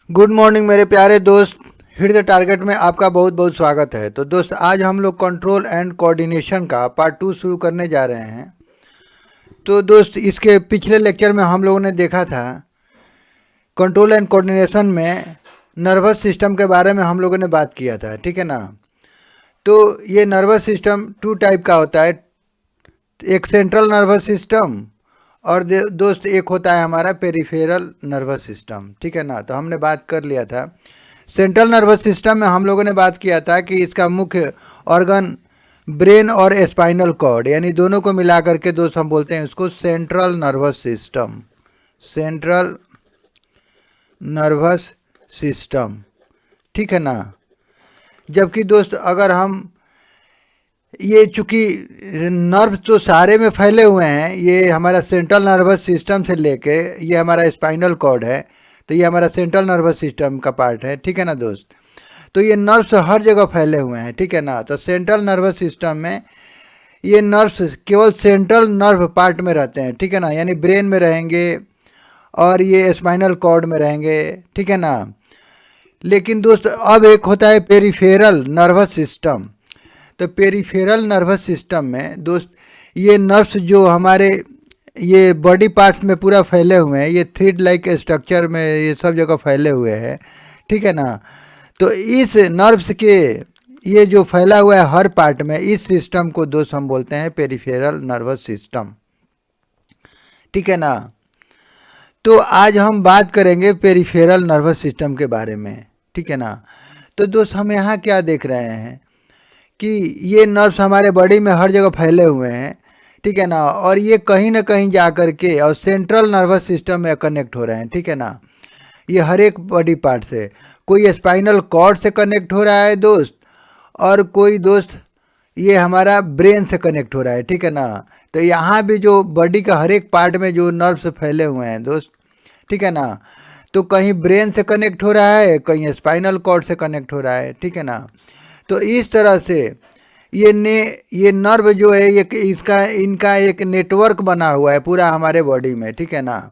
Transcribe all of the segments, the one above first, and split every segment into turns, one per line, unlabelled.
Good morning मेरे प्यारे दोस्त। हिट द टारगेट में आपका बहुत बहुत स्वागत है। तो दोस्त, आज हम लोग कंट्रोल एंड कोऑर्डिनेशन का पार्ट 2 शुरू करने जा रहे हैं। तो दोस्त, इसके पिछले लेक्चर में हम लोगों ने देखा था कंट्रोल एंड कोऑर्डिनेशन में नर्वस सिस्टम के बारे में हम लोगों ने बात किया था, ठीक है ना। तो ये नर्वस सिस्टम टू टाइप का होता है, एक सेंट्रल नर्वस सिस्टम और दोस्त एक होता है हमारा पेरिफेरल नर्वस सिस्टम, ठीक है ना। तो हमने बात कर लिया था सेंट्रल नर्वस सिस्टम में। हम लोगों ने बात किया था कि इसका मुख्य ऑर्गन ब्रेन और स्पाइनल कॉर्ड, यानी दोनों को मिला करके दोस्त हम बोलते हैं उसको central nervous system. Central nervous system, ठीक है ना। जबकि दोस्त अगर हम ये चूँकि नर्व तो सारे में फैले हुए हैं, ये हमारा सेंट्रल नर्वस सिस्टम से लेके ये हमारा स्पाइनल कॉर्ड है, तो ये हमारा सेंट्रल नर्वस सिस्टम का पार्ट है, ठीक है ना दोस्त। तो ये नर्व्स हर जगह फैले हुए हैं, ठीक है ना। तो सेंट्रल नर्वस सिस्टम में ये नर्व्स केवल सेंट्रल नर्व पार्ट में रहते हैं, ठीक है ना, यानी ब्रेन में रहेंगे और ये स्पाइनल कॉर्ड में रहेंगे, ठीक है ना। लेकिन दोस्त अब एक होता है पेरिफेरल नर्वस सिस्टम। तो पेरिफेरल नर्वस सिस्टम में दोस्त ये नर्व्स जो हमारे ये बॉडी पार्ट्स में पूरा फैले हुए हैं, ये थ्रेड लाइक स्ट्रक्चर में ये सब जगह फैले हुए हैं, ठीक है ना। तो इस नर्व्स के ये जो फैला हुआ है हर पार्ट में, इस सिस्टम को दोस्त हम बोलते हैं पेरिफेरल नर्वस सिस्टम, ठीक है ना। तो आज हम बात करेंगे पेरिफेरल नर्वस सिस्टम के बारे में, ठीक है ना। तो दोस्त हम यहाँ क्या देख रहे हैं कि ये नर्व्स हमारे बॉडी में हर जगह फैले हुए हैं, ठीक है ना, और ये कहीं ना कहीं जा कर के और सेंट्रल नर्वस सिस्टम में कनेक्ट हो रहे हैं, ठीक है ना। ये हर एक बॉडी पार्ट से, कोई स्पाइनल कॉर्ड से कनेक्ट हो रहा है दोस्त, और कोई दोस्त ये हमारा ब्रेन से कनेक्ट हो रहा है, ठीक है ना। तो यहाँ भी जो बॉडी का हर एक पार्ट में जो नर्व्स फैले हुए हैं दोस्त, ठीक है ना, तो कहीं ब्रेन से कनेक्ट हो रहा है, कहीं स्पाइनल कॉर्ड से कनेक्ट हो रहा है, ठीक है ना। तो इस तरह से ये नर्व जो है ये इनका एक नेटवर्क बना हुआ है पूरा हमारे बॉडी में, ठीक है ना।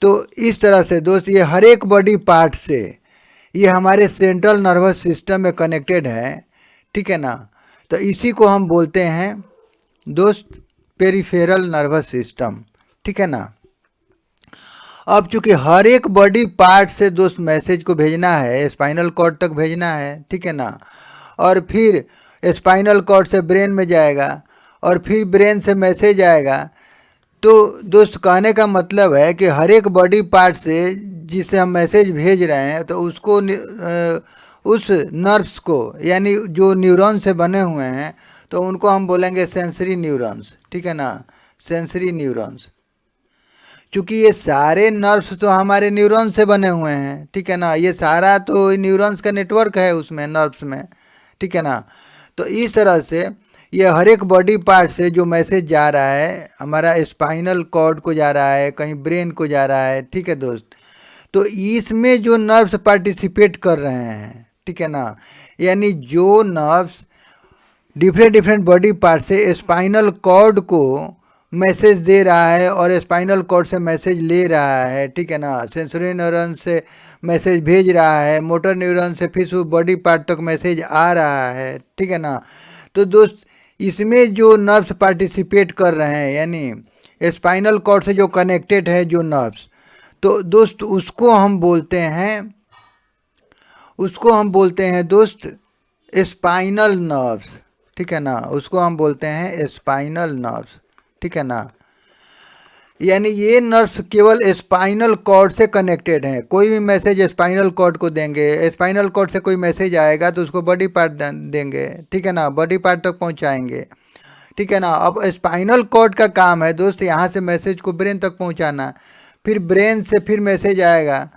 तो इस तरह से दोस्त ये हर एक बॉडी पार्ट से ये हमारे सेंट्रल नर्वस सिस्टम में कनेक्टेड है, ठीक है ना। तो इसी को हम बोलते हैं दोस्त पेरिफेरल नर्वस सिस्टम, ठीक है ना। अब चूंकि हर एक बॉडी पार्ट से दोस्त मैसेज को भेजना है, स्पाइनल कॉर्ड तक भेजना है, ठीक है ना, और फिर स्पाइनल कॉर्ड से ब्रेन में जाएगा और फिर ब्रेन से मैसेज आएगा। तो दोस्त कहने का मतलब है कि हर एक बॉडी पार्ट से जिसे हम मैसेज भेज रहे हैं तो उसको उस नर्व्स को, यानी जो न्यूरॉन से बने हुए हैं, तो उनको हम बोलेंगे सेंसरी न्यूरॉन्स, ठीक है ना, सेंसरी न्यूरॉन्स। क्योंकि ये सारे नर्व्स तो हमारे न्यूरॉन से बने हुए हैं, ठीक है ना, ये सारा तो न्यूरॉन्स का नेटवर्क है उसमें, नर्व्स में, ठीक है ना। तो इस तरह से ये हर एक बॉडी पार्ट से जो मैसेज जा रहा है हमारा स्पाइनल कॉर्ड को जा रहा है, कहीं ब्रेन को जा रहा है, ठीक है दोस्त। तो इसमें जो नर्व्स पार्टिसिपेट कर रहे हैं, ठीक है ना, यानी जो nerves different different body part से स्पाइनल कॉर्ड को मैसेज दे रहा है और स्पाइनल कॉर्ड से मैसेज ले रहा है, ठीक है ना, सेंसरी न्यूरॉन से मैसेज भेज रहा है, मोटर न्यूरॉन से फिर बॉडी पार्ट तक मैसेज आ रहा है, ठीक है ना। तो दोस्त इसमें जो नर्व्स पार्टिसिपेट कर रहे हैं, यानी स्पाइनल कॉर्ड से जो कनेक्टेड है जो नर्व्स, तो दोस्त उसको हम बोलते हैं दोस्त स्पाइनल नर्व्स, ठीक है ना, उसको हम बोलते हैं स्पाइनल नर्व्स, ठीक है ना। यानी ये नर्व्स केवल स्पाइनल कॉर्ड से कनेक्टेड हैं। कोई भी मैसेज स्पाइनल कॉर्ड को देंगे, स्पाइनल कॉर्ड से कोई मैसेज आएगा तो उसको बॉडी पार्ट देंगे, ठीक है ना, बॉडी पार्ट तक पहुंचाएंगे, ठीक है ना। अब स्पाइनल कॉर्ड का काम है दोस्त यहाँ से मैसेज को ब्रेन तक पहुंचाना, फिर ब्रेन से फिर मैसेज आएगा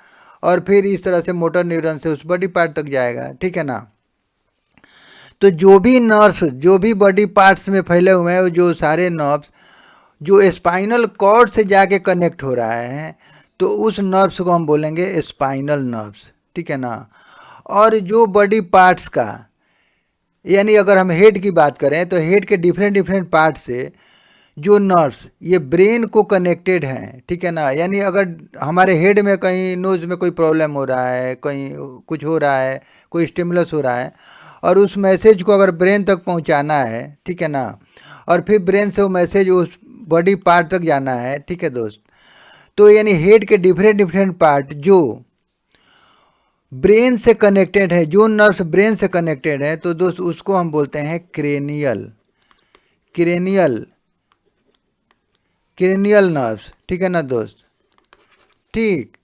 और फिर इस तरह से मोटर न्यूरॉन से उस बॉडी पार्ट तक जाएगा, ठीक है ना। तो जो भी नर्व्स जो भी बॉडी पार्ट्स में फैले हुए हैं, जो सारे नर्व्स जो स्पाइनल कॉर्ड से जाके कनेक्ट हो रहा है, तो उस नर्व्स को हम बोलेंगे स्पाइनल नर्व्स, ठीक है ना। और जो बॉडी पार्ट्स का, यानी अगर हम हेड की बात करें तो हेड के डिफरेंट डिफरेंट पार्ट से जो नर्व्स ये ब्रेन को कनेक्टेड हैं, ठीक है ना। यानी अगर हमारे हेड में कहीं नोज में कोई प्रॉब्लम हो रहा है, कहीं कुछ हो रहा है, कोई स्टिमुलस हो रहा है, और उस मैसेज को अगर ब्रेन तक पहुंचाना है, ठीक है ना, और फिर ब्रेन से वो मैसेज उस बॉडी पार्ट तक जाना है, ठीक है दोस्त। तो यानी हेड के डिफरेंट डिफरेंट पार्ट जो ब्रेन से कनेक्टेड है, जो नर्व्स ब्रेन से कनेक्टेड है, तो दोस्त उसको हम बोलते हैं क्रेनियल क्रेनियल क्रेनियल नर्व्स, ठीक है ना दोस्त। ठीक,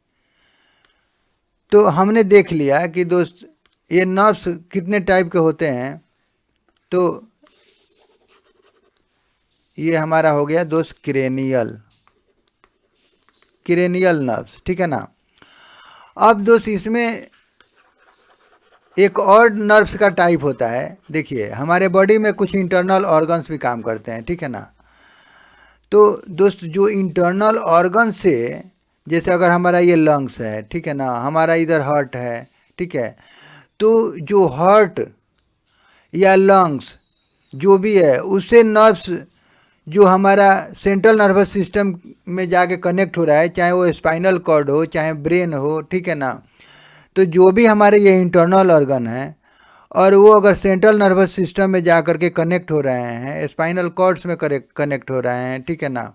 तो हमने देख लिया कि दोस्त ये नर्व्स कितने टाइप के होते हैं। तो ये हमारा हो गया दोस्त क्रेनियल नर्व्स, ठीक है ना। अब दोस्त इसमें एक और नर्व्स का टाइप होता है। देखिए हमारे बॉडी में कुछ इंटरनल ऑर्गन्स भी काम करते हैं, ठीक है ना। तो दोस्त जो इंटरनल ऑर्गन से, जैसे अगर हमारा ये लंग्स है, ठीक है ना, हमारा इधर हार्ट है, ठीक है, तो जो हार्ट या लंग्स जो भी है उससे नर्व्स जो हमारा सेंट्रल नर्वस सिस्टम में जाके कनेक्ट हो रहा है, चाहे वो स्पाइनल कॉर्ड हो चाहे ब्रेन हो, ठीक है ना। तो जो भी हमारे ये इंटरनल ऑर्गन है और वो अगर सेंट्रल नर्वस सिस्टम में जा कर के कनेक्ट हो रहे हैं, स्पाइनल कॉर्ड्स में कनेक्ट हो रहे हैं, ठीक है ना,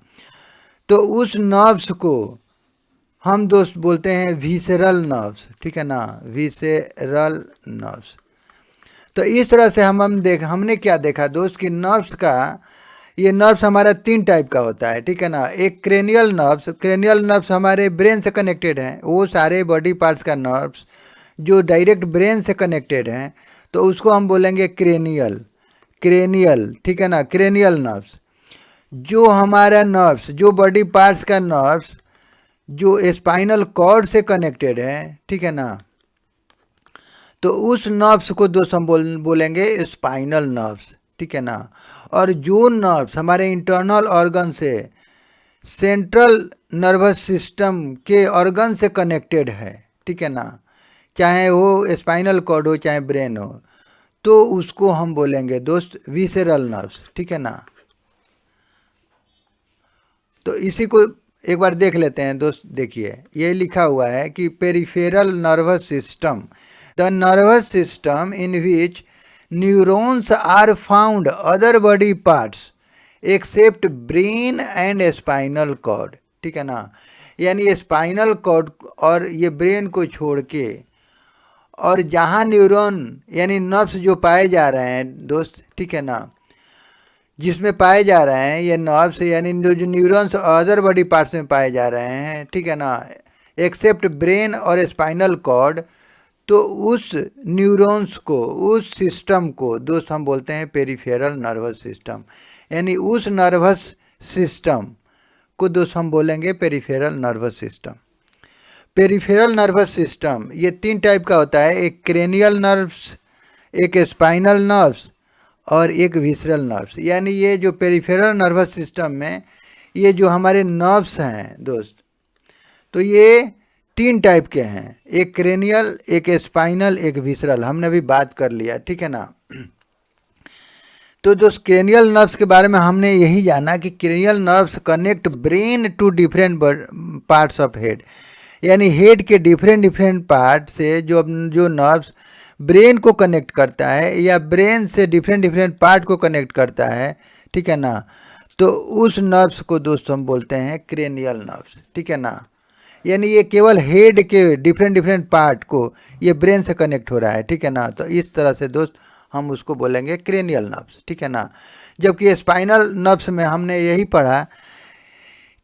तो उस नर्व्स को हम दोस्त बोलते हैं विसेरल नर्व्स, ठीक है ना, विसेरल नर्व्स। तो इस तरह से हमने क्या देखा दोस्त कि नर्व्स का, ये नर्व्स हमारा 3 टाइप का होता है, ठीक है ना। एक क्रेनियल नर्व्स हमारे ब्रेन से कनेक्टेड हैं, वो सारे बॉडी पार्ट्स का नर्व्स जो डायरेक्ट ब्रेन से कनेक्टेड हैं, तो उसको हम बोलेंगे क्रेनियल, ठीक है ना, क्रेनियल नर्व्स। जो हमारा नर्व्स, जो बॉडी पार्ट्स का नर्व्स जो स्पाइनल कॉर्ड से कनेक्टेड है, ठीक है ना, तो उस नर्व्स को दोस्त हम बोलेंगे स्पाइनल नर्व्स, ठीक है ना। और जो नर्व्स हमारे इंटरनल ऑर्गन से सेंट्रल नर्वस सिस्टम के ऑर्गन से कनेक्टेड है, ठीक है ना, चाहे वो स्पाइनल कॉर्ड हो चाहे ब्रेन हो, तो उसको हम बोलेंगे दोस्त विसेरल नर्व्स, ठीक है ना। तो इसी को एक बार देख लेते हैं दोस्त। देखिए ये लिखा हुआ है कि peripheral nervous system, the nervous system in which neurons are found other body parts except brain and spinal cord, ठीक है ना। यानी स्पाइनल कॉर्ड और ये ब्रेन को छोड़ के और जहाँ न्यूरॉन यानी नर्व्स जो पाए जा रहे हैं दोस्त, ठीक है ना, जिसमें पाए जा रहे हैं ये नर्व्स यानी जो न्यूरॉन्स अदर बॉडी पार्ट्स में पाए जा रहे हैं, ठीक है ना, एक्सेप्ट ब्रेन और स्पाइनल कॉर्ड, तो उस न्यूरॉन्स को, उस सिस्टम को दोस्त हम बोलते हैं पेरिफेरल नर्वस सिस्टम। यानी उस नर्वस सिस्टम को दोस्त हम बोलेंगे peripheral nervous system. Peripheral nervous system ये 3 टाइप का होता है, एक क्रेनियल नर्व्स, एक स्पाइनल नर्व्स और एक विसरल नर्व्स। यानी ये जो पेरिफेरल नर्वस सिस्टम में ये जो हमारे नर्व्स हैं दोस्त, तो ये 3 टाइप के हैं, एक क्रेनियल, एक स्पाइनल, एक विसरल, हमने अभी बात कर लिया, ठीक है ना। तो दोस्त क्रेनियल नर्व्स के बारे में हमने यही जाना कि cranial nerves connect brain to different parts of head. यानी हेड के डिफरेंट पार्ट से जो नर्व्स ब्रेन को कनेक्ट करता है या ब्रेन से डिफरेंट पार्ट को कनेक्ट करता है, ठीक है ना, तो उस नर्व्स को दोस्त हम बोलते हैं क्रेनियल नर्व्स, ठीक है ना। यानी ये केवल हेड के डिफरेंट पार्ट को ये ब्रेन से कनेक्ट हो रहा है, ठीक है ना। तो इस तरह से दोस्त हम उसको बोलेंगे क्रेनियल नर्व्स, ठीक है ना। जबकि स्पाइनल नर्व्स में हमने यही पढ़ा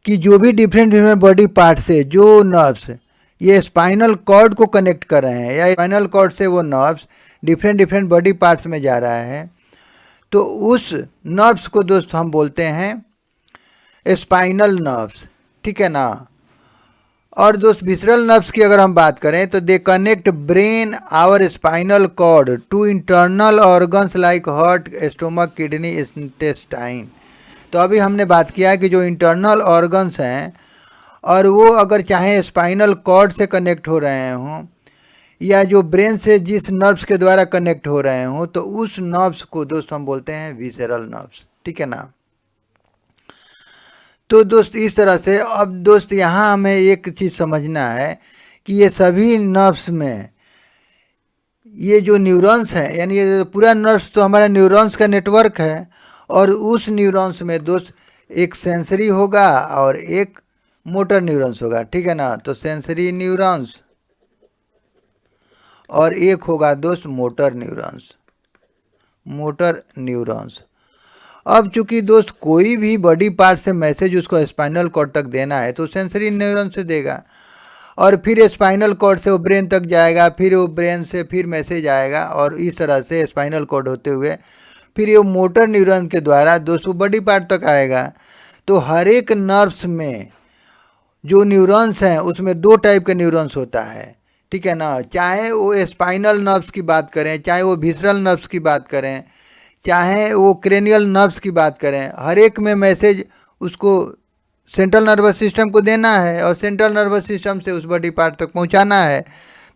कि जो भी डिफरेंट बॉडी पार्ट से जो नर्व्स ये स्पाइनल कॉर्ड को कनेक्ट कर रहे हैं या स्पाइनल कॉर्ड से वो नर्व्स डिफरेंट बॉडी पार्ट्स में जा रहा है, तो उस नर्व्स को दोस्त हम बोलते हैं स्पाइनल नर्व्स, ठीक है ना। और दोस्त विसरल नर्व्स की अगर हम बात करें तो they connect brain our spinal cord to internal organs like heart, stomach, kidney, intestine. तो अभी हमने बात किया कि जो इंटरनल ऑर्गन्स हैं और वो अगर चाहे स्पाइनल कॉर्ड से कनेक्ट हो रहे हों या जो ब्रेन से जिस नर्व्स के द्वारा कनेक्ट हो रहे हों, तो उस नर्व्स को दोस्त हम बोलते हैं विसेरल नर्व्स, ठीक है ना। तो दोस्त इस तरह से अब दोस्त यहाँ हमें एक चीज़ समझना है कि ये सभी नर्व्स में ये जो न्यूरॉन्स हैं, यानी ये पूरा नर्व्स तो हमारा न्यूरॉन्स का नेटवर्क है, और उस न्यूरॉन्स में दोस्त एक सेंसरी होगा और एक मोटर न्यूरॉन्स होगा, ठीक है ना। तो सेंसरी न्यूरॉन्स और एक होगा दोस्त मोटर न्यूरॉन्स, मोटर न्यूरॉन्स। अब चूंकि दोस्त कोई भी बॉडी पार्ट से मैसेज उसको स्पाइनल कॉर्ड तक देना है तो सेंसरी न्यूरॉन से देगा, और फिर स्पाइनल कॉर्ड से वो ब्रेन तक जाएगा, फिर वो ब्रेन से फिर मैसेज आएगा, और इस तरह से स्पाइनल कॉर्ड होते हुए फिर ये मोटर न्यूरॉन के द्वारा दोस्तों बॉडी पार्ट तक आएगा। तो हर एक नर्व्स में जो न्यूरॉन्स हैं उसमें दो टाइप के न्यूरॉन्स होता है, ठीक है ना। चाहे वो स्पाइनल नर्व्स की बात करें, चाहे वो विसरल नर्व्स की बात करें, चाहे वो क्रेनियल नर्व्स की बात करें, हर एक में मैसेज उसको सेंट्रल नर्वस सिस्टम को देना है और सेंट्रल नर्वस सिस्टम से उस बॉडी पार्ट तक पहुंचाना है।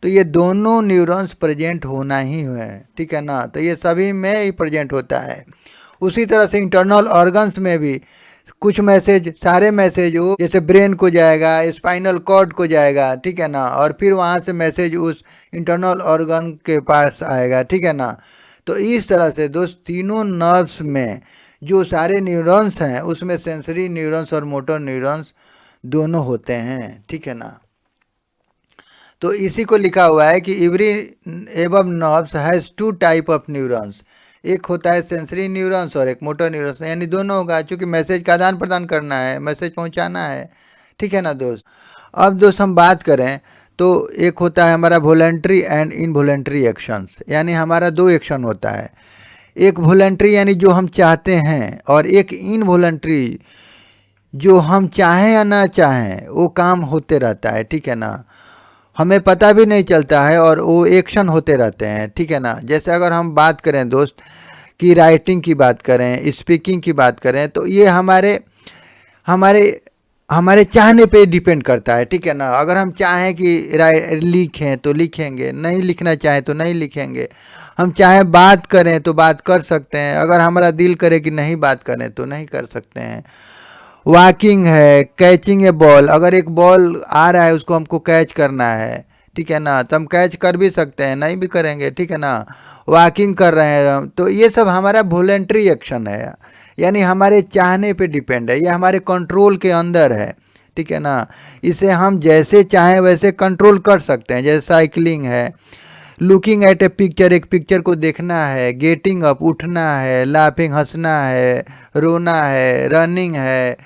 तो ये दोनों न्यूरॉन्स प्रेजेंट होना ही है, ठीक है ना। तो ये सभी में ही प्रेजेंट होता है। उसी तरह से इंटरनल ऑर्गन्स में भी कुछ मैसेज, सारे मैसेज वो जैसे ब्रेन को जाएगा, स्पाइनल कॉर्ड को जाएगा, ठीक है ना, और फिर वहाँ से मैसेज उस इंटरनल ऑर्गन के पास आएगा, ठीक है ना। तो इस तरह से दोस्त तीनों नर्व्स में जो सारे न्यूरॉन्स हैं उसमें सेंसरी न्यूरॉन्स और मोटर न्यूरॉन्स दोनों होते हैं, ठीक है ना। तो इसी को लिखा हुआ है कि every above nerves has two type of neurons, एक होता है सेंसरी न्यूरॉन्स और एक मोटर न्यूरॉन्स, यानी दोनों होगा, क्योंकि मैसेज का आदान प्रदान करना है, मैसेज पहुंचाना है, ठीक है ना दोस्त। अब दोस्त हम बात करें तो एक होता है हमारा वॉलंटरी एंड इनवॉलंटरी एक्शंस, यानी हमारा दो एक्शन होता है, एक वॉलंटरी यानी जो हम चाहते हैं, और एक इनवॉलंटरी जो हम चाहें या ना चाहें वो काम होते रहता है, ठीक है ना, हमें पता भी नहीं चलता है और वो एक्शन होते रहते हैं, ठीक है ना। जैसे अगर हम बात करें दोस्त कि राइटिंग की बात करें, स्पीकिंग की बात करें, तो ये हमारे हमारे हमारे चाहने पे डिपेंड करता है, ठीक है ना। अगर हम चाहें कि लिखें तो लिखेंगे, नहीं लिखना चाहें तो नहीं लिखेंगे, हम चाहें बात करें तो बात कर सकते हैं, अगर हमारा दिल करे कि नहीं बात करें तो नहीं कर सकते हैं। वॉकिंग है, कैचिंग ए बॉल, अगर एक बॉल आ रहा है उसको हमको कैच करना है, ठीक है ना, तो हम कैच कर भी सकते हैं, नहीं भी करेंगे, ठीक है ना। वॉकिंग कर रहे हैं हम, तो ये सब हमारा वॉलंटरी एक्शन है, यानी हमारे चाहने पे डिपेंड है, ये हमारे कंट्रोल के अंदर है, ठीक है ना। इसे हम जैसे चाहें वैसे कंट्रोल कर सकते हैं। जैसे साइकिलिंग है, लुकिंग एट ए पिक्चर, एक पिक्चर को देखना है, गेटिंग अप उठना है, लाफिंग हंसना है, रोना है, रनिंग है,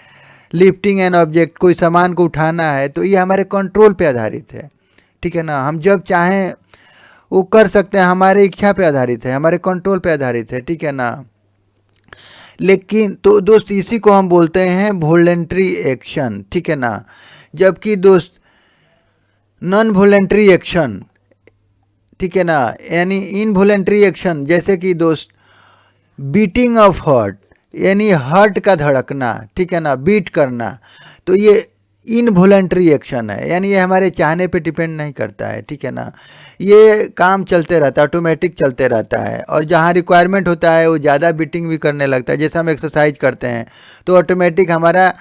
लिफ्टिंग एन ऑब्जेक्ट कोई सामान को उठाना है, तो ये हमारे कंट्रोल पे आधारित है, ठीक है ना। हम जब चाहें वो कर सकते हैं, हमारे इच्छा पे आधारित है, हमारे कंट्रोल पे आधारित है, ठीक है ना। लेकिन तो दोस्त इसी को हम बोलते हैं वॉलंटरी एक्शन, ठीक है ना। जबकि दोस्त नॉन वॉलंटरी एक्शन, ठीक है ना, यानी इनवॉलंटरी एक्शन, जैसे कि दोस्त बीटिंग ऑफ हार्ट, यानी हार्ट का धड़कना, ठीक है ना, बीट करना, तो ये इनवॉलंटरी एक्शन है, यानी ये हमारे चाहने पे डिपेंड नहीं करता है, ठीक है ना। ये काम चलते रहता है, ऑटोमेटिक चलते रहता है, और जहाँ रिक्वायरमेंट होता है वो ज़्यादा बीटिंग भी करने लगता है। जैसे हम एक्सरसाइज करते हैं तो ऑटोमेटिक हमारा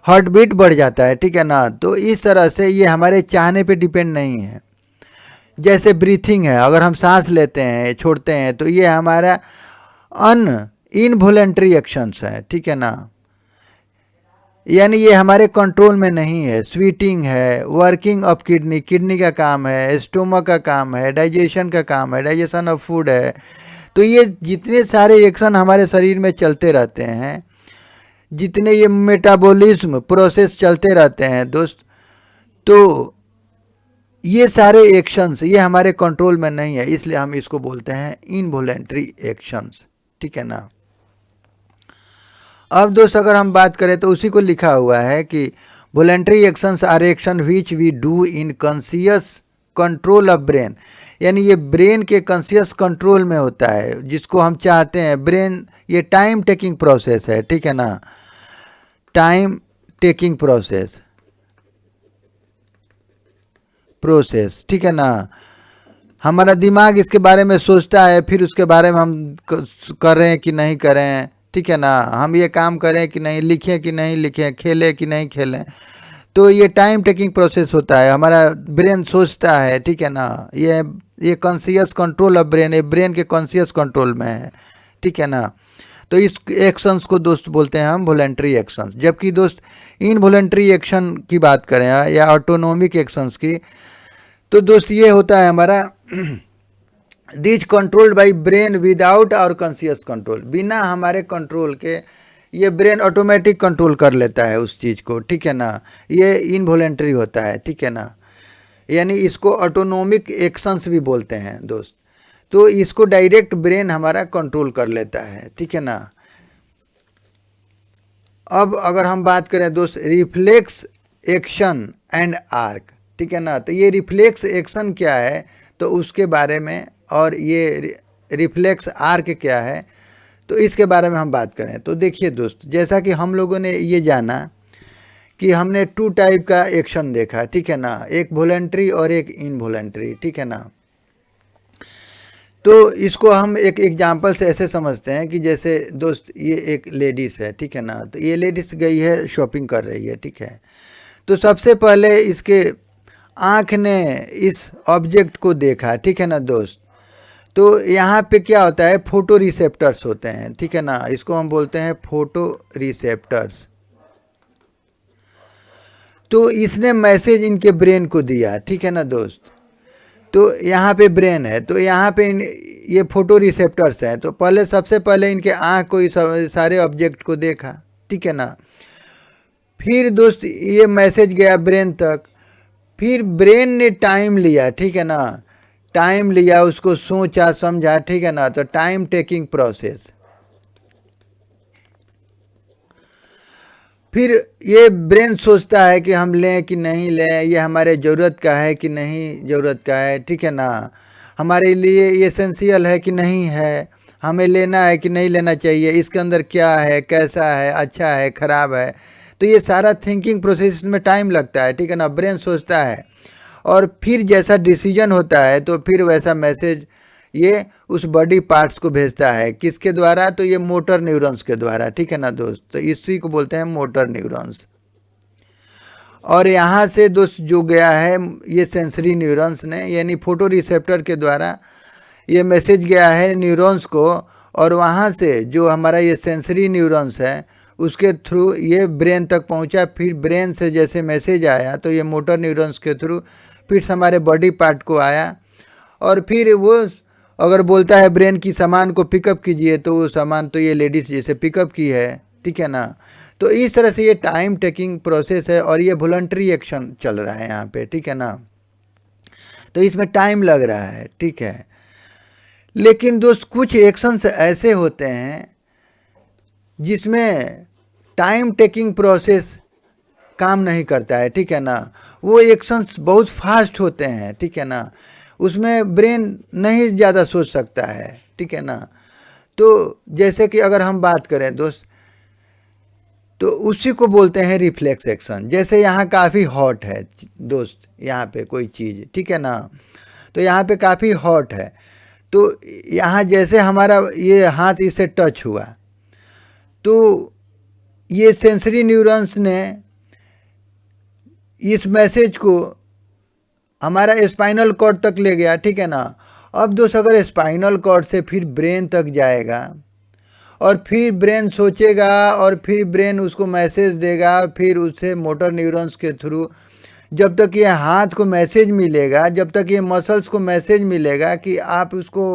हार्ट बीट बढ़ जाता है, ठीक है ना। तो इस तरह से ये हमारे चाहने पे डिपेंड नहीं है। जैसे ब्रीथिंग है, अगर हम सांस लेते हैं छोड़ते हैं तो ये हमारा इनवॉलंटरी एक्शंस है, ठीक है ना, यानी ये हमारे कंट्रोल में नहीं है। स्वीटिंग है, वर्किंग ऑफ किडनी, किडनी का काम है, स्टोमक का काम है, डाइजेशन का काम है, डाइजेशन ऑफ फूड है। तो ये जितने सारे एक्शन हमारे शरीर में चलते रहते हैं, जितने ये मेटाबॉलिज्म प्रोसेस चलते रहते हैं दोस्त, तो ये सारे एक्शंस ये हमारे कंट्रोल में नहीं है, इसलिए हम इसको बोलते हैं इनवॉलंटरी एक्शंस, ठीक है ना। अब दोस्त अगर हम बात करें तो उसी को लिखा हुआ है कि voluntary actions are action which we do in conscious control of brain, यानी ये ब्रेन के कॉन्शियस कंट्रोल में होता है, जिसको हम चाहते हैं। ब्रेन ये टाइम टेकिंग प्रोसेस है, ठीक है ना, टाइम टेकिंग प्रोसेस, ठीक है ना। हमारा दिमाग इसके बारे में सोचता है, फिर उसके बारे में हम कर रहे हैं कि नहीं करें, ठीक है ना, हम ये काम करें कि नहीं, लिखें कि नहीं लिखें, खेलें कि नहीं खेलें। तो ये टाइम टेकिंग प्रोसेस होता है, हमारा ब्रेन सोचता है, ठीक है ना। ये कॉन्शियस कंट्रोल ऑफ ब्रेन, ये ब्रेन के कॉन्शियस कंट्रोल में है, ठीक है ना। तो इस एक्शंस को दोस्त बोलते हैं हम वॉलंटरी एक्शंस। जबकि दोस्त इनवॉलंटरी एक्शन की बात करें या ऑटोनोमिक एक्शंस की, तो दोस्त ये होता है हमारा this controlled by brain without our conscious control. बिना हमारे कंट्रोल के ये ब्रेन ऑटोमेटिक कंट्रोल कर लेता है उस चीज़ को, ठीक है ना। ये इनवॉलंटरी होता है, ठीक है ना। यानी इसको ऑटोनोमिक एक्शंस भी बोलते हैं दोस्त। तो इसको डायरेक्ट ब्रेन हमारा कंट्रोल कर लेता है, ठीक है ना। अब अगर हम बात करें दोस्त रिफ्लेक्स एक्शन एंड आर्क, ठीक है ना। तो ये रिफ्लेक्स एक्शन क्या है तो उसके बारे में, और ये रिफ्लेक्स आर्क क्या है तो इसके बारे में हम बात करें। तो देखिए दोस्त, जैसा कि हम लोगों ने ये जाना कि हमने 2 टाइप का एक्शन देखा, ठीक है ना, एक वॉलंटरी और एक इनवॉलंटरी, ठीक है ना। तो इसको हम एक एग्जांपल से ऐसे समझते हैं कि जैसे दोस्त ये एक लेडीज़ है, ठीक है ना। तो ये लेडीज़ गई है, शॉपिंग कर रही है, ठीक है। तो सबसे पहले इसके आँख ने इस ऑब्जेक्ट को देखा, ठीक है ना दोस्त। तो यहाँ पे क्या होता है, फोटो रिसेप्टर्स होते हैं, ठीक है ना। इसको हम बोलते हैं फोटो रिसेप्टर्स। तो इसने मैसेज इनके ब्रेन को दिया, ठीक है ना दोस्त। तो यहाँ पे ब्रेन है, तो यहाँ पे ये फोटो रिसेप्टर्स हैं। तो पहले सबसे पहले इनके आँख को इस सारे ऑब्जेक्ट को देखा, ठीक है ना। फिर दोस्त ये मैसेज गया ब्रेन तक, फिर ब्रेन ने टाइम लिया, ठीक है ना, टाइम लिया, उसको सोचा समझा, ठीक है ना। तो टाइम टेकिंग प्रोसेस। फिर ये ब्रेन सोचता है कि हम लें कि नहीं लें, ये हमारे ज़रूरत का है कि नहीं ज़रूरत का है, ठीक है ना, हमारे लिए ये एसेंशियल है कि नहीं है, हमें लेना है कि नहीं लेना चाहिए, इसके अंदर क्या है, कैसा है, अच्छा है, ख़राब है। तो ये सारा थिंकिंग प्रोसेस में टाइम लगता है, ठीक है ना। ब्रेन सोचता है और फिर जैसा डिसीजन होता है तो फिर वैसा मैसेज ये उस बॉडी पार्ट्स को भेजता है, किसके द्वारा, तो ये मोटर न्यूरॉन्स के द्वारा, ठीक है ना दोस्त। तो इसी को बोलते हैं मोटर न्यूरॉन्स। और यहाँ से दोस्त जो गया है ये सेंसरी न्यूरॉन्स ने, यानी फोटो रिसेप्टर के द्वारा ये मैसेज गया है न्यूरॉन्स को, और वहाँ से जो हमारा ये सेंसरी न्यूरॉन्स है उसके थ्रू ये ब्रेन तक पहुँचा। फिर ब्रेन से जैसे मैसेज आया तो ये मोटर न्यूरॉन्स के थ्रू फिर हमारे बॉडी पार्ट को आया, और फिर वो अगर बोलता है ब्रेन की सामान को पिकअप कीजिए तो वो सामान तो ये लेडीज़ जैसे पिकअप की है, ठीक है ना। तो इस तरह से ये टाइम टेकिंग प्रोसेस है और ये वॉलंटरी एक्शन चल रहा है यहाँ पे, ठीक है ना। तो इसमें टाइम लग रहा है, ठीक है। लेकिन दोस्त कुछ एक्शंस ऐसे होते हैं जिसमें टाइम टेकिंग प्रोसेस काम नहीं करता है, ठीक है ना। वो एक्शंस बहुत फास्ट होते हैं, ठीक है ना, उसमें ब्रेन नहीं ज़्यादा सोच सकता है, ठीक है ना। तो जैसे कि अगर हम बात करें दोस्त, तो उसी को बोलते हैं रिफ्लेक्स एक्शन। जैसे यहाँ काफ़ी हॉट है दोस्त, यहाँ पे कोई चीज़, ठीक है ना। तो यहाँ पे काफ़ी हॉट है, तो यहाँ जैसे हमारा ये हाथ इससे टच हुआ तो ये सेंसरी न्यूरॉन्स ने इस मैसेज को हमारा स्पाइनल कॉर्ड तक ले गया, ठीक है ना। अब दोस्त अगर स्पाइनल कॉर्ड से फिर ब्रेन तक जाएगा और फिर ब्रेन सोचेगा और फिर ब्रेन उसको मैसेज देगा, फिर उससे मोटर न्यूरॉन्स के थ्रू जब तक ये हाथ को मैसेज मिलेगा, जब तक ये मसल्स को मैसेज मिलेगा कि आप उसको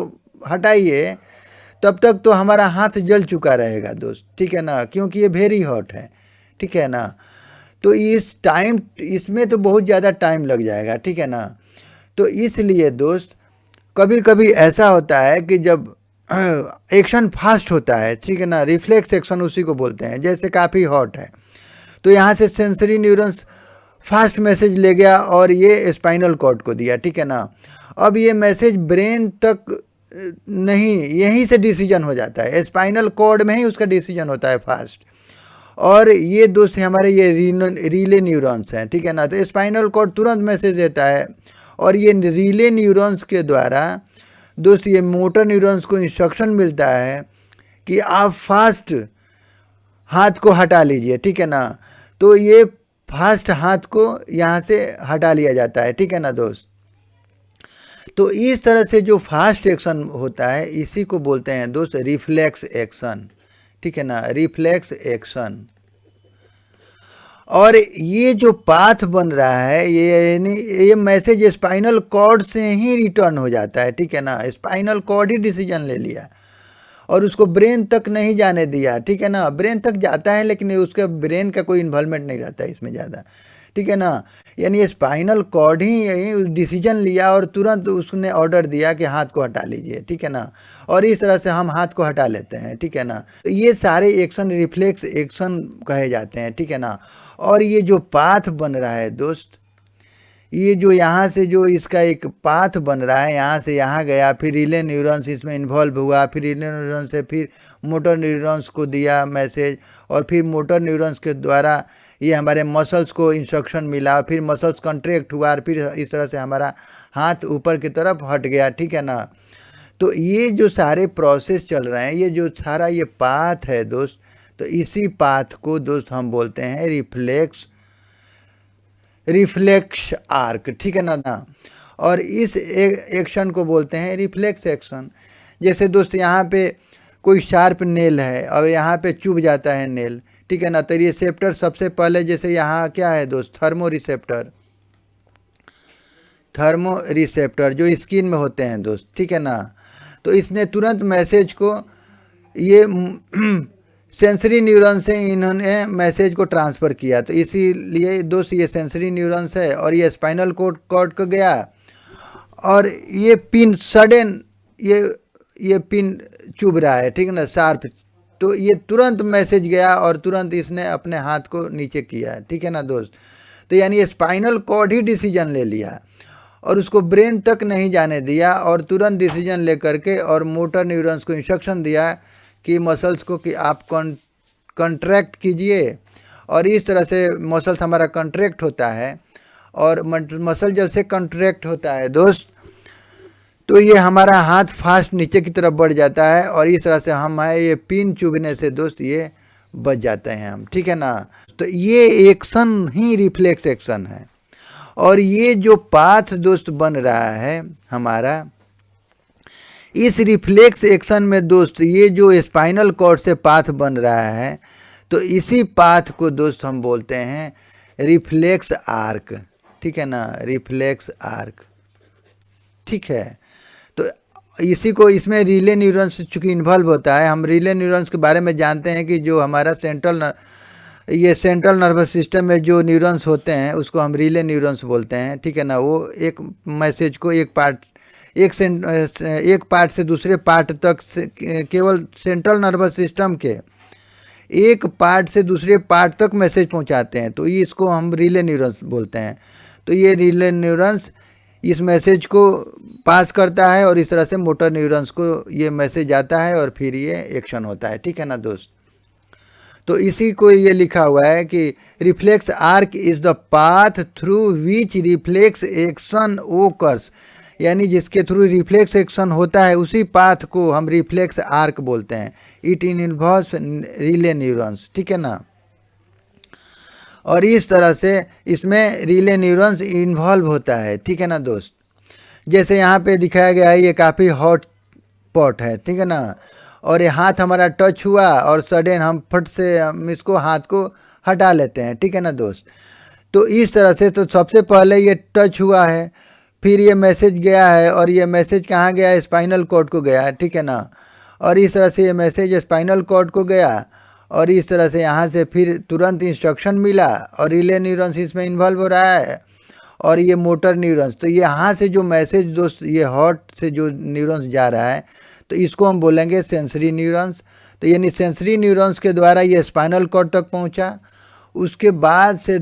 हटाइए, तब तक तो हमारा हाथ जल चुका रहेगा दोस्त, ठीक है ना, क्योंकि ये वेरी हॉट है, ठीक है ना। तो इसमें तो बहुत ज़्यादा टाइम लग जाएगा, ठीक है ना। तो इसलिए दोस्त कभी कभी ऐसा होता है कि जब एक्शन फास्ट होता है, ठीक है ना, रिफ्लेक्स एक्शन उसी को बोलते हैं। जैसे काफ़ी हॉट है तो यहाँ से सेंसरी न्यूरॉन्स फास्ट मैसेज ले गया और ये स्पाइनल कॉर्ड को दिया, ठीक है ना। अब ये मैसेज ब्रेन तक नहीं, यहीं से डिसीजन हो जाता है, स्पाइनल कॉर्ड में ही उसका डिसीजन होता है फास्ट। और ये दोस्त हमारे ये रीले न्यूरॉन्स हैं, ठीक है ना। तो स्पाइनल कॉर्ड तुरंत मैसेज देता है और ये रीले न्यूरॉन्स के द्वारा दोस्त ये मोटर न्यूरॉन्स को इंस्ट्रक्शन मिलता है कि आप फास्ट हाथ को हटा लीजिए, ठीक है ना। तो ये फास्ट हाथ को यहाँ से हटा लिया जाता है, ठीक है ना दोस्त। तो इस तरह से जो फास्ट एक्शन होता है इसी को बोलते हैं दोस्त रिफ्लेक्स एक्शन, ठीक है ना, रिफ्लेक्स एक्शन। और ये जो पाथ बन रहा है ये मैसेज स्पाइनल कॉर्ड से ही रिटर्न हो जाता है, ठीक है ना। स्पाइनल कॉर्ड ही डिसीजन ले लिया और उसको ब्रेन तक नहीं जाने दिया, ठीक है ना। ब्रेन तक जाता है लेकिन उसका ब्रेन का कोई इन्वॉल्वमेंट नहीं रहता है इसमें ज़्यादा, ठीक है ना। यानी स्पाइनल कॉर्ड ही यही डिसीजन लिया और तुरंत उसने ऑर्डर दिया कि हाथ को हटा लीजिए, ठीक है ना। और इस तरह से हम हाथ को हटा लेते हैं, ठीक है ना। तो ये सारे एक्शन रिफ्लेक्स एक्शन कहे जाते हैं, ठीक है ना। और ये जो पाथ बन रहा है दोस्त, ये जो यहाँ से जो इसका एक पाथ बन रहा है, यहाँ से यहाँ गया, फिर रिले न्यूरॉन्स इसमें इन्वॉल्व हुआ, फिर रिले न्यूरॉन्स से फिर मोटर न्यूरॉन्स को दिया मैसेज, और फिर मोटर न्यूरॉन्स के द्वारा ये हमारे मसल्स को इंस्ट्रक्शन मिला, फिर मसल्स कॉन्ट्रैक्ट हुआ, और फिर इस तरह से हमारा हाथ ऊपर की तरफ हट गया, ठीक है ना। तो ये जो सारे प्रोसेस चल रहे हैं, ये जो सारा ये पाथ है दोस्त, तो इसी पाथ को दोस्त हम बोलते हैं रिफ्लेक्स आर्क, ठीक है ना। और इस एक्शन को बोलते हैं रिफ्लेक्स एक्शन। जैसे दोस्त यहाँ पे कोई शार्प नेल है और यहाँ पे चुभ जाता है नेल, ठीक है ना। तो रिसेप्टर सबसे पहले, जैसे यहाँ क्या है दोस्त, थर्मो रिसेप्टर जो स्किन में होते हैं दोस्त, ठीक है ना। तो इसने तुरंत मैसेज को ये सेंसरी न्यूरॉन से इन्होंने मैसेज को ट्रांसफ़र किया। तो इसीलिए दोस्त ये सेंसरी न्यूरॉन्स है और ये स्पाइनल कॉर्ड को गया, और ये पिन सडन ये पिन चुभ रहा है, ठीक है ना, शार्प। तो ये तुरंत मैसेज गया और तुरंत इसने अपने हाथ को नीचे किया, ठीक है ना दोस्त। तो यानी स्पाइनल कॉर्ड ही डिसीजन ले लिया और उसको ब्रेन तक नहीं जाने दिया, और तुरंत डिसीजन ले करके और मोटर न्यूरॉन्स को इंस्ट्रक्शन दिया कि मसल्स को कि आप कॉन्ट्रैक्ट कीजिए। और इस तरह से मसल्स हमारा कॉन्ट्रैक्ट होता है, और मसल जब से कॉन्ट्रैक्ट होता है दोस्त, तो ये हमारा हाथ फास्ट नीचे की तरफ बढ़ जाता है, और इस तरह से हमारे ये पिन चुभने से दोस्त ये बच जाते हैं हम, ठीक है ना। तो ये एक्शन ही रिफ्लेक्स एक्शन है। और ये जो पाथ दोस्त बन रहा है हमारा, इस रिफ्लेक्स एक्शन में दोस्त ये जो स्पाइनल कॉर्ड से पाथ बन रहा है, तो इसी पाथ को दोस्त हम बोलते हैं रिफ्लेक्स आर्क, ठीक है ना, रिफ्लेक्स आर्क, ठीक है। तो इसी को, इसमें रिले न्यूरॉन्स चूँकि इन्वॉल्व होता है, हम रिले न्यूरॉन्स के बारे में जानते हैं कि जो हमारा सेंट्रल नर्वस सिस्टम में जो न्यूरॉन्स होते हैं उसको हम रिले न्यूरॉन्स बोलते हैं, ठीक है ना। वो एक मैसेज को एक पार्ट से दूसरे पार्ट तक केवल सेंट्रल नर्वस सिस्टम के एक पार्ट से दूसरे पार्ट तक मैसेज पहुंचाते हैं, तो इसको हम रिले न्यूरॉन्स बोलते हैं। तो ये रिले न्यूरॉन्स इस मैसेज को पास करता है और इस तरह से मोटर न्यूरॉन्स को ये मैसेज आता है और फिर ये एक्शन होता है, ठीक है ना दोस्त। तो इसी को ये लिखा हुआ है कि reflex arc is the path through which reflex action occurs, यानी जिसके थ्रू रिफ्लेक्स एक्शन होता है उसी पाथ को हम रिफ्लेक्स आर्क बोलते हैं। इट इन्वॉल्व्स रिले न्यूरॉन्स, ठीक है ना। और इस तरह से इसमें रिले न्यूरॉन्स इन्वॉल्व होता है, ठीक है ना दोस्त। जैसे यहाँ पे दिखाया गया है, ये काफ़ी हॉट पॉट है, ठीक है ना। और ये हाथ हमारा टच हुआ और सडन हम फट से हम इसको हाथ को हटा लेते हैं, ठीक है ना दोस्त। तो इस तरह से, तो सबसे पहले ये टच हुआ है, फिर ये मैसेज गया है, और ये मैसेज कहाँ गया, स्पाइनल कॉर्ड को गया, ठीक है ना। और इस तरह से ये मैसेज स्पाइनल कॉर्ड को गया, और इस तरह से यहाँ से फिर तुरंत इंस्ट्रक्शन मिला, और रिले न्यूरॉन्स इसमें इन्वॉल्व हो रहा है, और ये मोटर न्यूरॉन्स। तो यहाँ से जो मैसेज दोस्त ये हॉट से जो न्यूरॉन्स जा रहा है, तो इसको हम बोलेंगे सेंसरी न्यूरॉन्स। तो यानी सेंसरी न्यूरॉन्स के द्वारा ये स्पाइनल कॉर्ड तक पहुँचा। उसके बाद से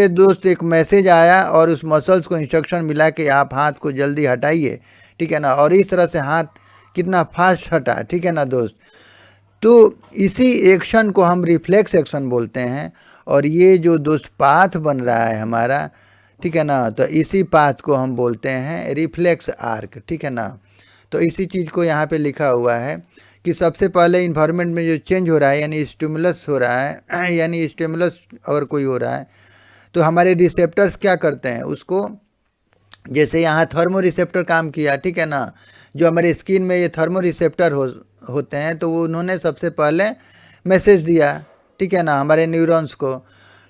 दोस्त एक मैसेज आया और उस मसल्स को इंस्ट्रक्शन मिला कि आप हाथ को जल्दी हटाइए, ठीक है ना। और इस तरह से हाथ कितना फास्ट हटा, ठीक है ना दोस्त। तो इसी एक्शन को हम रिफ्लेक्स एक्शन बोलते हैं। और ये जो दोस्त पाथ बन रहा है हमारा, ठीक है ना, तो इसी पाथ को हम बोलते हैं रिफ्लेक्स आर्क, ठीक है ना। तो इसी चीज़ को यहाँ पे लिखा हुआ है कि सबसे पहले इन्वायरमेंट में जो चेंज हो रहा है यानी स्टिमुलस हो रहा है यानी स्टिमुलस अगर कोई हो रहा है तो हमारे रिसेप्टर्स क्या करते हैं उसको, जैसे यहाँ थर्मो रिसेप्टर काम किया, ठीक है ना, जो हमारे स्किन में ये थर्मो रिसेप्टर होते हैं, तो वो उन्होंने सबसे पहले मैसेज दिया, ठीक है ना, हमारे न्यूरॉन्स को।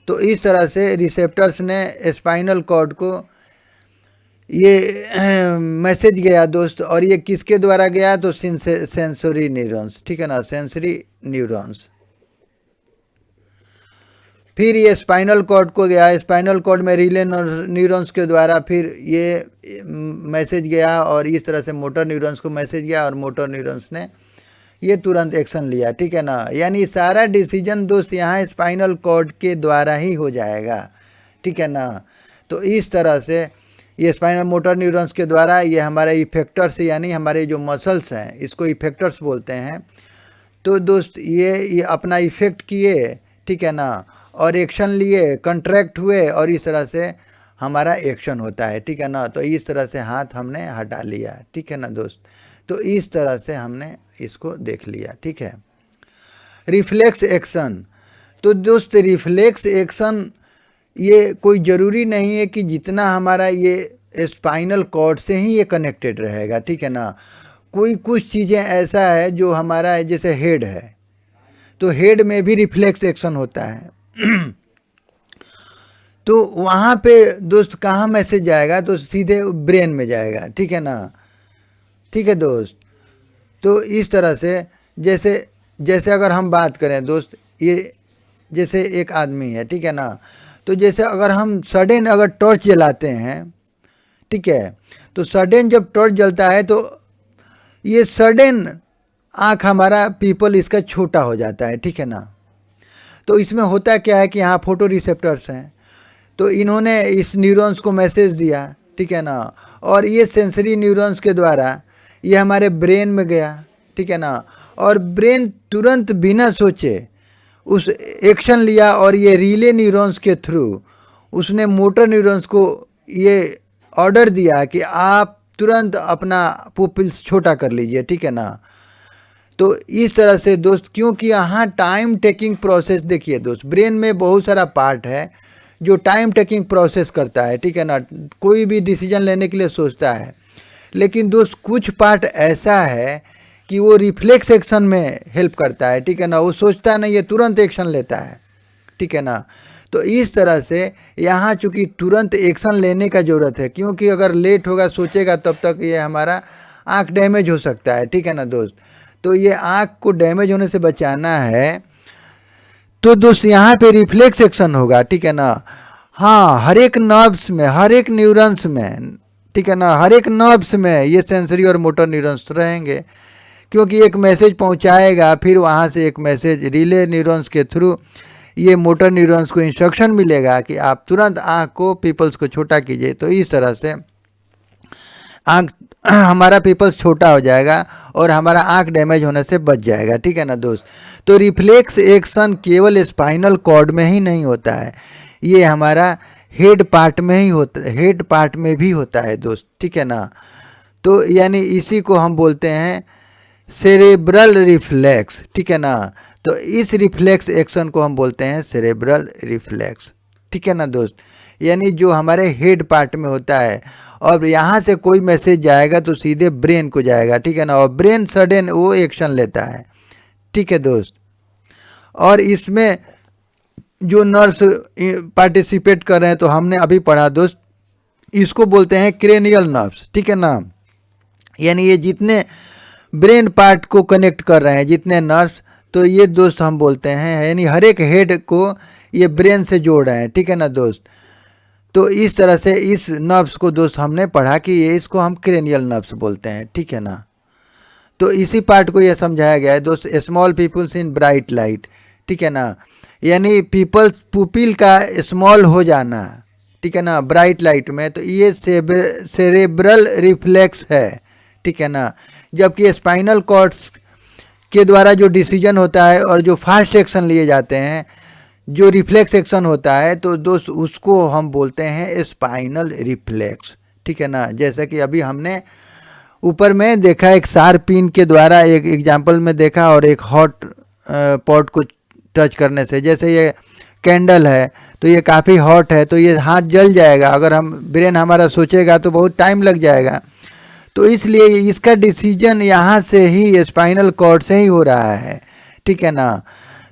तो इस तरह से रिसेप्टर्स ने स्पाइनल कॉर्ड को ये मैसेज गया दोस्त, और ये किसके द्वारा गया, तो सेंसरी न्यूरॉन्स, ठीक है ना, सेंसरी न्यूरॉन्स। फिर ये स्पाइनल कॉर्ड को गया, स्पाइनल कॉर्ड में रिले न्यूरॉन्स के द्वारा फिर ये मैसेज गया, और इस तरह से मोटर न्यूरॉन्स को मैसेज गया, और मोटर न्यूरॉन्स ने ये तुरंत एक्शन लिया, ठीक है ना। यानी सारा डिसीजन दोस्त यहाँ स्पाइनल कॉर्ड के द्वारा ही हो जाएगा, ठीक है ना। तो इस तरह से ये स्पाइनल मोटर न्यूरॉन्स के द्वारा ये हमारे इफेक्टर्स यानी हमारे जो मसल्स हैं इसको इफेक्टर्स बोलते हैं। तो दोस्त ये अपना इफेक्ट किए, ठीक है ना, और एक्शन लिए, कंट्रैक्ट हुए, और इस तरह से हमारा एक्शन होता है, ठीक है ना। तो इस तरह से हाथ हमने हटा लिया, ठीक है ना दोस्त। तो इस तरह से हमने इसको देख लिया, ठीक है। रिफ्लेक्स एक्शन, तो दोस्त रिफ्लेक्स एक्शन ये कोई ज़रूरी नहीं है कि जितना हमारा ये स्पाइनल कॉर्ड से ही ये कनेक्टेड रहेगा, ठीक है ना। कोई कुछ चीज़ें ऐसा है जो हमारा है, जैसे हेड है, तो हेड में भी रिफ्लेक्स एक्शन होता है तो वहाँ पे दोस्त कहाँ मैसेज जाएगा, तो सीधे ब्रेन में जाएगा, ठीक है ना, ठीक है दोस्त। तो इस तरह से जैसे अगर हम बात करें दोस्त, ये जैसे एक आदमी है, ठीक है ना, तो जैसे अगर हम सडन अगर टॉर्च जलाते हैं, ठीक है, तो सडन जब टॉर्च जलता है तो ये सडन आँख हमारा पीपल इसका छोटा हो जाता है, ठीक है ना। तो इसमें होता क्या है कि यहाँ फोटो रिसेप्टर्स हैं, तो इन्होंने इस न्यूरॉन्स को मैसेज दिया, ठीक है ना, और ये सेंसरी न्यूरॉन्स के द्वारा ये हमारे ब्रेन में गया, ठीक है ना, और ब्रेन तुरंत बिना सोचे उस एक्शन लिया, और ये रिले न्यूरॉन्स के थ्रू उसने मोटर न्यूरॉन्स को ये ऑर्डर दिया कि आप तुरंत अपना पुपिल्स छोटा कर लीजिए, ठीक है ना। तो इस तरह से दोस्त, क्योंकि यहाँ टाइम टेकिंग प्रोसेस, देखिए दोस्त, ब्रेन में बहुत सारा पार्ट है जो टाइम टेकिंग प्रोसेस करता है, ठीक है ना, कोई भी डिसीजन लेने के लिए सोचता है। लेकिन दोस्त कुछ पार्ट ऐसा है कि वो रिफ्लेक्स एक्शन में हेल्प करता है, ठीक है ना, वो सोचता नहीं है, तुरंत एक्शन लेता है, ठीक है ना। तो इस तरह से यहाँ चूँकि तुरंत एक्शन लेने का ज़रूरत है, क्योंकि अगर लेट होगा, सोचेगा, तब तक ये हमारा आँख डैमेज हो सकता है, ठीक है ना दोस्त। तो ये आँख को डैमेज होने से बचाना है, तो दोस्त यहाँ पे रिफ्लेक्स एक्शन होगा, ठीक है ना। हाँ, हर एक नर्व्स में, हर एक न्यूरॉन्स में, ठीक है ना, हर एक नर्व्स में ये सेंसरी और मोटर न्यूरॉन्स रहेंगे, क्योंकि एक मैसेज पहुँचाएगा, फिर वहाँ से एक मैसेज रिले न्यूरॉन्स के थ्रू ये मोटर न्यूरॉन्स को इंस्ट्रक्शन मिलेगा कि आप तुरंत आँख को पीपल्स को छोटा कीजिए। तो इस तरह से आँख हमारा पीपल्स छोटा हो जाएगा और हमारा आँख डैमेज होने से बच जाएगा, ठीक है ना दोस्त। तो रिफ्लेक्स एक्शन केवल स्पाइनल कॉर्ड में ही नहीं होता है, ये हमारा हेड पार्ट में ही होता है, हेड पार्ट में भी होता है दोस्त, ठीक है ना। तो यानी इसी को हम बोलते हैं सेरेब्रल रिफ्लेक्स, ठीक है ना। तो इस रिफ्लेक्स एक्शन को हम बोलते हैं सेरेब्रल रिफ्लेक्स, ठीक है ना दोस्त। यानी जो हमारे हेड पार्ट में होता है, और यहाँ से कोई मैसेज जाएगा तो सीधे ब्रेन को जाएगा, ठीक है ना, और ब्रेन सडन वो एक्शन लेता है, ठीक है दोस्त। और इसमें जो नर्व्स पार्टिसिपेट कर रहे हैं, तो हमने अभी पढ़ा दोस्त, इसको बोलते हैं क्रेनियल नर्व्स, ठीक है ना। यानी ये जितने ब्रेन पार्ट को कनेक्ट कर रहे हैं, जितने नर्व्स, तो ये दोस्त हम बोलते हैं, यानी हर एक हेड को ये ब्रेन से जोड़ रहे हैं, ठीक है ना दोस्त। तो इस तरह से इस नर्व्स को दोस्त हमने पढ़ा कि ये इसको हम क्रेनियल नर्व्स बोलते हैं, ठीक है ना। तो इसी पार्ट को ये समझाया गया है दोस्त, small peoples in bright light, ठीक है ना, यानी पीपल्स पुपिल का स्मॉल हो जाना, ठीक है ना, ब्राइट लाइट में। तो ये सेरेब्रल रिफ्लेक्स है, ठीक है ना। जबकि स्पाइनल कॉर्ड्स के द्वारा जो डिसीजन होता है और जो फास्ट एक्शन लिए जाते हैं, जो रिफ्लेक्स एक्शन होता है, तो दोस्त उसको हम बोलते हैं स्पाइनल रिफ्लेक्स, ठीक है ना। जैसा कि अभी हमने ऊपर में देखा एक शार्प पिन के द्वारा, एक एग्जांपल में देखा, और एक हॉट पॉट को टच करने से, जैसे ये कैंडल है तो ये काफ़ी हॉट है तो ये हाथ जल जाएगा, अगर हम ब्रेन हमारा सोचेगा तो बहुत टाइम लग जाएगा। तो इसलिए इसका डिसीजन यहाँ से ही स्पाइनल कॉर्ड से ही हो रहा है, ठीक है ना।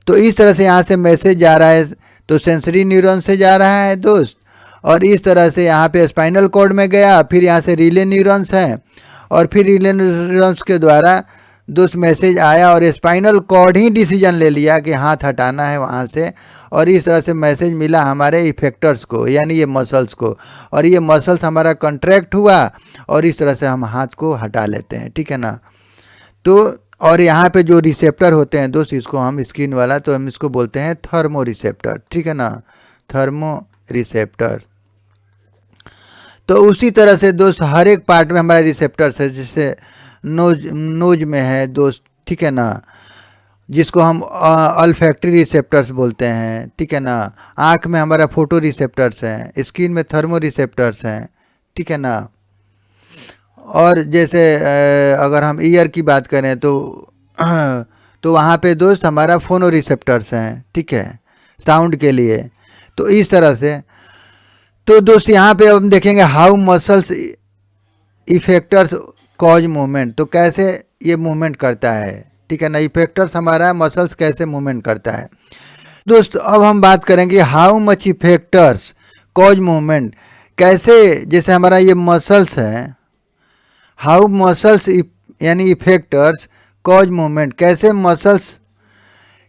तो इस तरह से यहाँ से मैसेज जा रहा है, तो सेंसरी न्यूरॉन से जा रहा है दोस्त, और इस तरह से यहाँ पे स्पाइनल कॉर्ड में गया, फिर यहाँ से रिले न्यूरॉन्स हैं, और फिर रिले न्यूरॉन्स के द्वारा दोस्त मैसेज आया और स्पाइनल कॉर्ड ही डिसीजन ले लिया कि हाथ हटाना है वहाँ से, और इस तरह से मैसेज मिला हमारे इफेक्टर्स को, यानी ये मसल्स को, और ये मसल्स हमारा कॉन्ट्रैक्ट हुआ और इस तरह से हम हाथ को हटा लेते हैं, ठीक है ना। तो और यहाँ पे जो रिसेप्टर होते हैं दोस्त, इसको हम स्किन वाला, तो हम इसको बोलते हैं थर्मो रिसेप्टर, ठीक है ना, थर्मो रिसेप्टर। तो उसी तरह से दोस्त हर एक पार्ट में हमारा रिसेप्टर्स है, जैसे नोज में है दोस्त, ठीक है ना, जिसको हम अल्फैक्टरी रिसेप्टर्स बोलते हैं, ठीक है ना। आँख में हमारा फोटो रिसेप्टर्स हैं, स्किन में थर्मो रिसेप्टर्स हैं, ठीक है ना। और जैसे अगर हम ईयर की बात करें तो वहाँ पे दोस्त हमारा फोनो रिसेप्टर्स हैं, ठीक है, साउंड के लिए। तो इस तरह से तो दोस्त यहाँ पे हम देखेंगे how muscles effectors cause movement, तो कैसे ये मूवमेंट करता है, ठीक है ना, इफेक्टर्स हमारा मसल्स कैसे मूवमेंट करता है दोस्त। अब हम बात करेंगे how much effectors cause movement, कैसे, जैसे हमारा ये मसल्स है, हाउ मसल्स यानी इफेक्टर्स कॉज मूवमेंट, कैसे मसल्स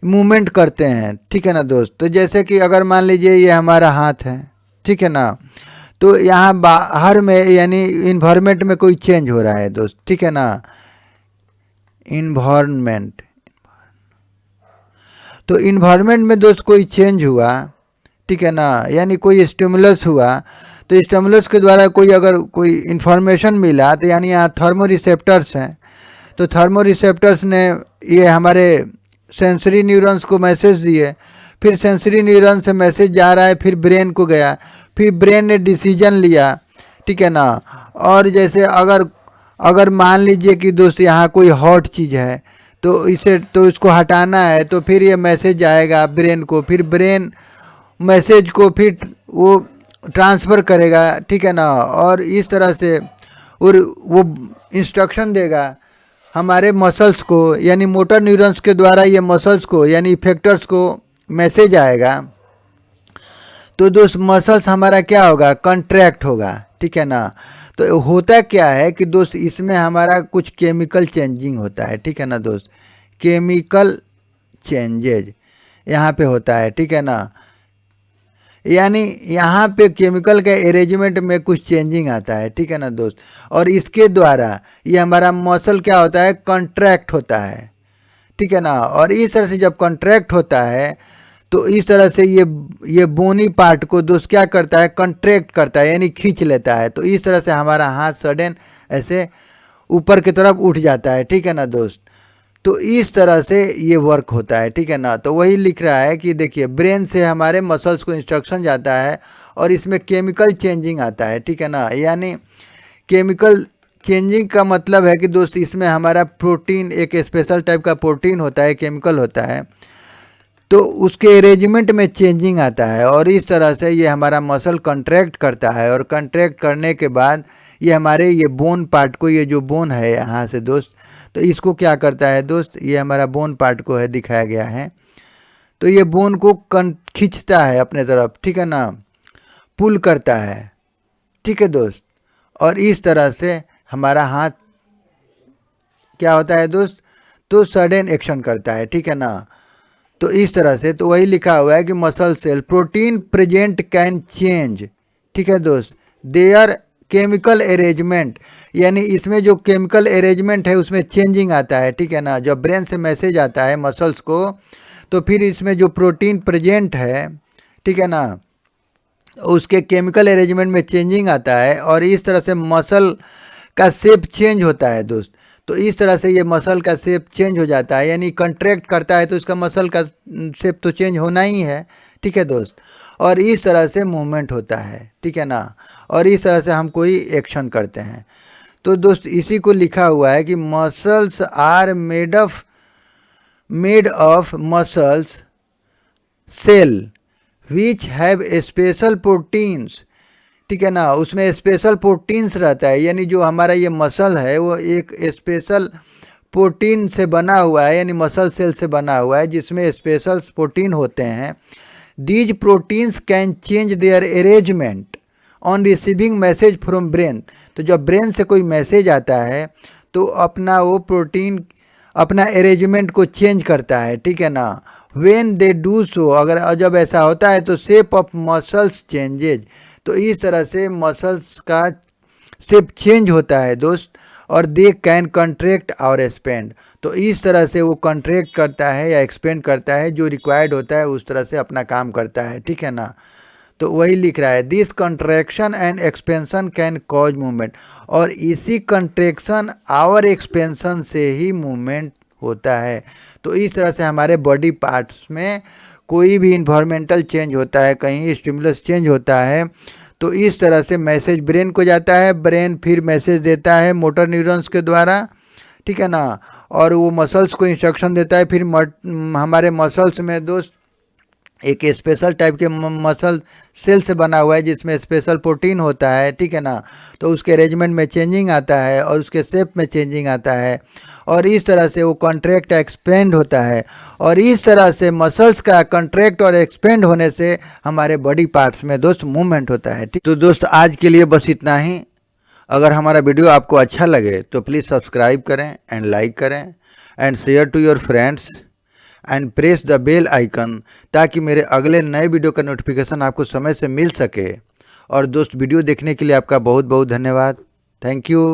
मूवमेंट करते हैं, ठीक है ना दोस्त। तो जैसे कि अगर मान लीजिए ये हमारा हाथ है, ठीक है ना, तो यहाँ बाहर में यानी इन्वायरमेंट में कोई चेंज हो रहा है दोस्त, ठीक है ना, इन्वायरमेंट, तो इन्वायरमेंट में दोस्त कोई चेंज हुआ, ठीक है ना, यानी कोई स्टिमुलस हुआ, तो स्टिमुलस के द्वारा कोई अगर कोई इन्फॉर्मेशन मिला, तो यानी यहाँ थर्मो रिसेप्टर्स हैं, तो थर्मो रिसेप्टर्स ने ये हमारे सेंसरी न्यूरॉन्स को मैसेज दिए, फिर सेंसरी न्यूरॉन से मैसेज जा रहा है, फिर ब्रेन को गया, फिर ब्रेन ने डिसीजन लिया, ठीक है ना। और जैसे अगर मान लीजिए कि दोस्त यहाँ कोई हॉट चीज़ है तो इसको हटाना है, तो फिर ये मैसेज जाएगा ब्रेन को, फिर ब्रेन मैसेज को फिर वो ट्रांसफ़र करेगा, ठीक है ना, और इस तरह से और वो इंस्ट्रक्शन देगा हमारे मसल्स को, यानी मोटर न्यूरॉन्स के द्वारा ये मसल्स को यानी इफेक्टर्स को मैसेज आएगा। तो दोस्त मसल्स हमारा क्या होगा, कॉन्ट्रैक्ट होगा, ठीक है ना। तो होता क्या है कि दोस्त इसमें हमारा कुछ केमिकल चेंजिंग होता है, ठीक है ना दोस्त, केमिकल चेंजेज यहाँ पे होता है, ठीक है ना, यानी यहाँ पे केमिकल के अरेंजमेंट में कुछ चेंजिंग आता है, ठीक है ना दोस्त। और इसके द्वारा ये हमारा मसल क्या होता है, कॉन्ट्रैक्ट होता है, ठीक है ना। और इस तरह से जब कॉन्ट्रैक्ट होता है तो इस तरह से ये बोनी पार्ट को दोस्त क्या करता है, कॉन्ट्रैक्ट करता है, यानी खींच लेता है। तो इस तरह से हमारा हाथ सडन ऐसे ऊपर की तरफ उठ जाता है, ठीक है ना दोस्त। तो इस तरह से ये वर्क होता है, ठीक है ना। तो वही लिख रहा है कि देखिए ब्रेन से हमारे मसल्स को इंस्ट्रक्शन जाता है और इसमें केमिकल चेंजिंग आता है, ठीक है ना। यानी केमिकल चेंजिंग का मतलब है कि दोस्त इसमें हमारा प्रोटीन, एक स्पेशल टाइप का प्रोटीन होता है, केमिकल होता है, तो उसके अरेंजमेंट में चेंजिंग आता है और इस तरह से ये हमारा मसल कॉन्ट्रैक्ट करता है। और कॉन्ट्रैक्ट करने के बाद ये हमारे ये बोन पार्ट को, ये जो बोन है यहाँ से दोस्त, तो इसको क्या करता है दोस्त, ये हमारा बोन पार्ट को है दिखाया गया है, तो ये बोन को खींचता है अपने तरफ, ठीक है ना, पुल करता है, ठीक है दोस्त। और इस तरह से हमारा हाथ क्या होता है दोस्त, तो सडन एक्शन करता है, ठीक है ना। तो इस तरह से, तो वही लिखा हुआ है कि muscle cell protein present can change, ठीक है दोस्त, देयर केमिकल अरेंजमेंट, यानी इसमें जो केमिकल अरेंजमेंट है उसमें चेंजिंग आता है, ठीक है ना। जब ब्रेन से मैसेज आता है मसल्स को, तो फिर इसमें जो प्रोटीन प्रेजेंट है, ठीक है ना, उसके केमिकल अरेंजमेंट में चेंजिंग आता है और इस तरह से मसल का शेप चेंज होता है दोस्त। तो इस तरह से ये मसल का शेप चेंज हो जाता है, यानी कॉन्ट्रैक्ट करता है तो इसका मसल का शेप तो चेंज होना ही है, ठीक है दोस्त। और इस तरह से मूवमेंट होता है, ठीक है ना, और इस तरह से हम कोई एक्शन करते हैं। तो दोस्त इसी को लिखा हुआ है कि muscles are made of muscles cell which have special proteins. ठीक है ना, उसमें स्पेशल प्रोटीन्स रहता है, यानी जो हमारा ये मसल है वो एक स्पेशल प्रोटीन से बना हुआ है, यानी मसल सेल से बना हुआ है जिसमें स्पेशल प्रोटीन होते हैं। These proteins can change their arrangement on receiving message from brain. तो जब ब्रेन से कोई मैसेज आता है तो अपना वो प्रोटीन अपना अरेंजमेंट को चेंज करता है। ठीक है ना, व्हेन दे डू सो, अगर जब ऐसा होता है तो शेप ऑफ मसल्स चेंजेज। तो इस तरह से मसल्स का शेप चेंज होता है दोस्त, और दे कैन कंट्रैक्ट और एक्सपेंड। तो इस तरह से वो कंट्रैक्ट करता है या एक्सपेंड करता है, जो रिक्वायर्ड होता है उस तरह से अपना काम करता है। ठीक है ना, तो वही लिख रहा है this contraction and expansion can cause movement. और इसी कंट्रैक्शन और एक्सपेंशन से ही मूवमेंट होता है। तो इस तरह से हमारे बॉडी पार्ट्स में कोई भी इन्वायरमेंटल चेंज होता है, कहीं स्टिमुलस चेंज होता है, तो इस तरह से मैसेज ब्रेन को जाता है, ब्रेन फिर मैसेज देता है मोटर न्यूरॉन्स के द्वारा। ठीक है ना, और वो मसल्स को इंस्ट्रक्शन देता है। फिर हमारे मसल्स में दोस्त एक स्पेशल टाइप के मसल सेल से बना हुआ है जिसमें स्पेशल प्रोटीन होता है। ठीक है ना, तो उसके अरेंजमेंट में चेंजिंग आता है और उसके शेप में चेंजिंग आता है, और इस तरह से वो कॉन्ट्रैक्ट एक्सपेंड होता है। और इस तरह से मसल्स का कॉन्ट्रैक्ट और एक्सपेंड होने से हमारे बॉडी पार्ट्स में दोस्त मूवमेंट होता है। ठीक, तो दोस्त आज के लिए बस इतना ही। अगर हमारा वीडियो आपको अच्छा लगे तो प्लीज़ सब्सक्राइब करें एंड लाइक करें and share to your friends and press the bell icon, ताकि मेरे अगले नए वीडियो का नोटिफिकेशन आपको समय से मिल सके। और दोस्त वीडियो देखने के लिए आपका बहुत बहुत धन्यवाद। Thank you.